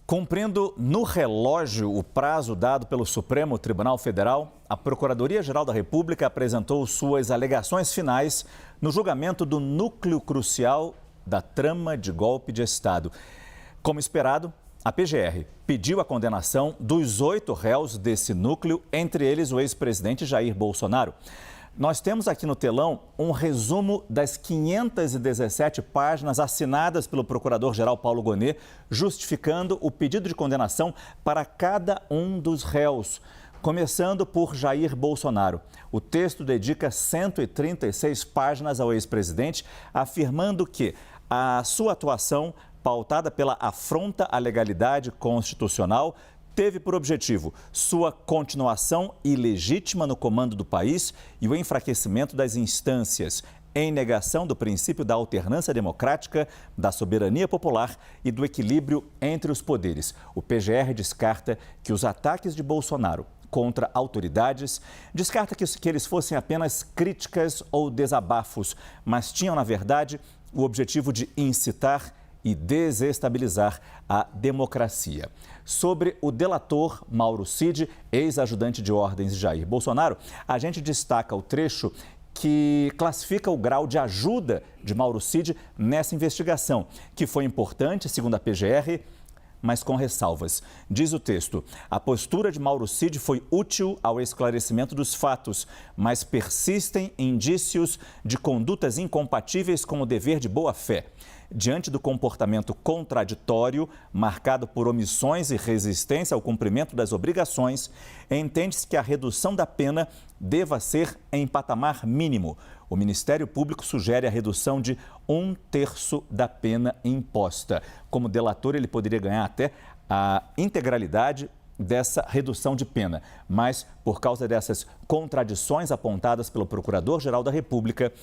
Cumprindo no relógio o prazo dado pelo Supremo Tribunal Federal, a Procuradoria-Geral da República apresentou suas alegações finais no julgamento do núcleo crucial da trama de golpe de Estado. Como esperado, a PGR pediu a condenação dos 8 réus desse núcleo, entre eles o ex-presidente Jair Bolsonaro. Nós temos aqui no telão um resumo das 517 páginas assinadas pelo Procurador-Geral Paulo Gonet, justificando o pedido de condenação para cada um dos réus, começando por Jair Bolsonaro. O texto dedica 136 páginas ao ex-presidente, afirmando que a sua atuação, pautada pela afronta à legalidade constitucional, teve por objetivo sua continuação ilegítima no comando do país e o enfraquecimento das instâncias, em negação do princípio da alternância democrática, da soberania popular e do equilíbrio entre os poderes. O PGR descarta que os ataques de Bolsonaro contra autoridades, descarta que eles fossem apenas críticas ou desabafos, mas tinham, na verdade, o objetivo de incitar e desestabilizar a democracia. Sobre o delator Mauro Cid, ex-ajudante de ordens de Jair Bolsonaro, a gente destaca o trecho que classifica o grau de ajuda de Mauro Cid nessa investigação, que foi importante, segundo a PGR, mas com ressalvas. Diz o texto: a postura de Mauro Cid foi útil ao esclarecimento dos fatos, mas persistem indícios de condutas incompatíveis com o dever de boa-fé. Diante do comportamento contraditório, marcado por omissões e resistência ao cumprimento das obrigações, entende-se que a redução da pena deva ser em patamar mínimo. O Ministério Público sugere a redução de 1/3 da pena imposta. Como delator, ele poderia ganhar até a integralidade dessa redução de pena, mas por causa dessas contradições apontadas pelo Procurador-Geral da República,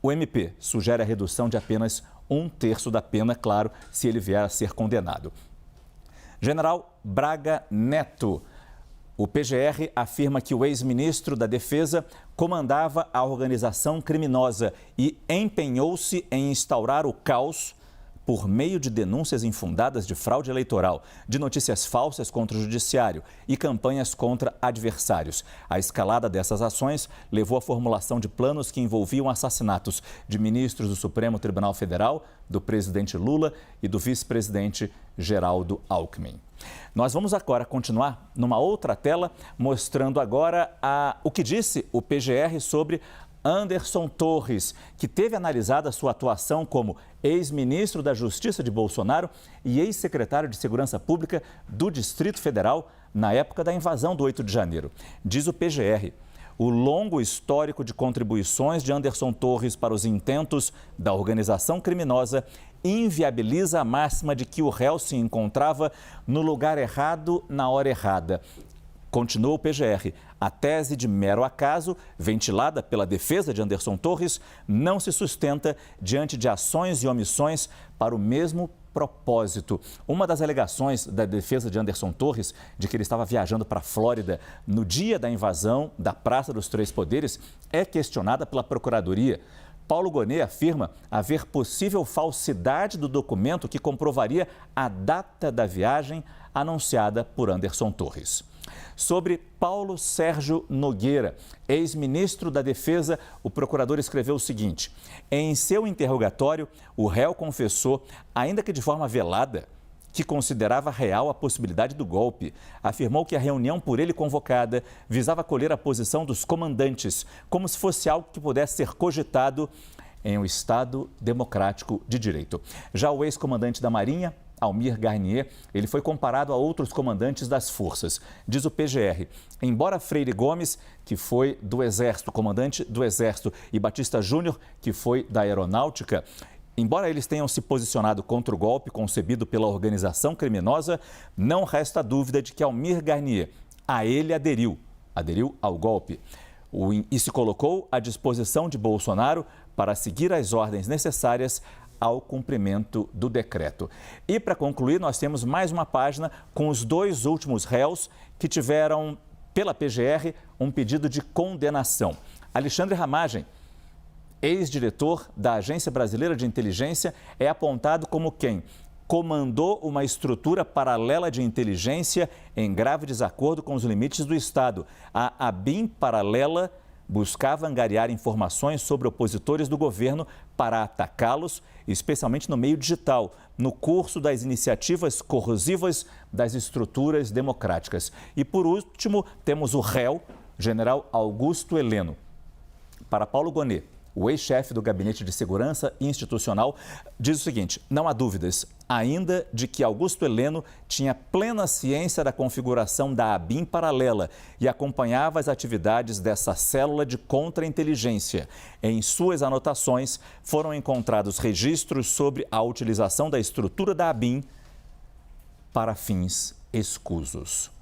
o MP sugere a redução de apenas 1/3 da pena, claro, se ele vier a ser condenado. General Braga Neto. O PGR afirma que o ex-ministro da Defesa comandava a organização criminosa e empenhou-se em instaurar o caos por meio de denúncias infundadas de fraude eleitoral, de notícias falsas contra o judiciário e campanhas contra adversários. A escalada dessas ações levou à formulação de planos que envolviam assassinatos de ministros do Supremo Tribunal Federal, do presidente Lula e do vice-presidente Geraldo Alckmin. Nós vamos agora continuar numa outra tela, mostrando agora o que disse o PGR sobre Anderson Torres, que teve analisada sua atuação como ex-ministro da Justiça de Bolsonaro e ex-secretário de Segurança Pública do Distrito Federal na época da invasão do 8 de janeiro. Diz o PGR: o longo histórico de contribuições de Anderson Torres para os intentos da organização criminosa inviabiliza a máxima de que o réu se encontrava no lugar errado na hora errada. Continuou o PGR: a tese de mero acaso, ventilada pela defesa de Anderson Torres, não se sustenta diante de ações e omissões para o mesmo propósito. Uma das alegações da defesa de Anderson Torres, de que ele estava viajando para a Flórida no dia da invasão da Praça dos Três Poderes, é questionada pela Procuradoria. Paulo Gonet afirma haver possível falsidade do documento que comprovaria a data da viagem anunciada por Anderson Torres. Sobre Paulo Sérgio Nogueira, ex-ministro da Defesa, o procurador escreveu o seguinte: em seu interrogatório, o réu confessou, ainda que de forma velada, que considerava real a possibilidade do golpe. Afirmou que a reunião por ele convocada visava colher a posição dos comandantes, como se fosse algo que pudesse ser cogitado em um Estado democrático de direito. Já o ex-comandante da Marinha, Almir Garnier, ele foi comparado a outros comandantes das forças. Diz o PGR, embora Freire Gomes, que foi do Exército, comandante do Exército, e Batista Júnior, que foi da Aeronáutica, embora eles tenham se posicionado contra o golpe concebido pela organização criminosa, não resta dúvida de que Almir Garnier, a ele aderiu ao golpe e se colocou à disposição de Bolsonaro para seguir as ordens necessárias ao cumprimento do decreto. E para concluir, nós temos mais uma página com os 2 últimos réus que tiveram, pela PGR, um pedido de condenação. Alexandre Ramagem, ex-diretor da Agência Brasileira de Inteligência, é apontado como quem comandou uma estrutura paralela de inteligência em grave desacordo com os limites do Estado. A ABIN paralela buscava angariar informações sobre opositores do governo para atacá-los, especialmente no meio digital, no curso das iniciativas corrosivas das estruturas democráticas. E, por último, temos o réu, general Augusto Heleno. Para Paulo Gonet, o ex-chefe do Gabinete de Segurança Institucional, diz o seguinte: não há dúvidas ainda de que Augusto Heleno tinha plena ciência da configuração da ABIN paralela e acompanhava as atividades dessa célula de contra-inteligência. Em suas anotações foram encontrados registros sobre a utilização da estrutura da ABIN para fins escusos.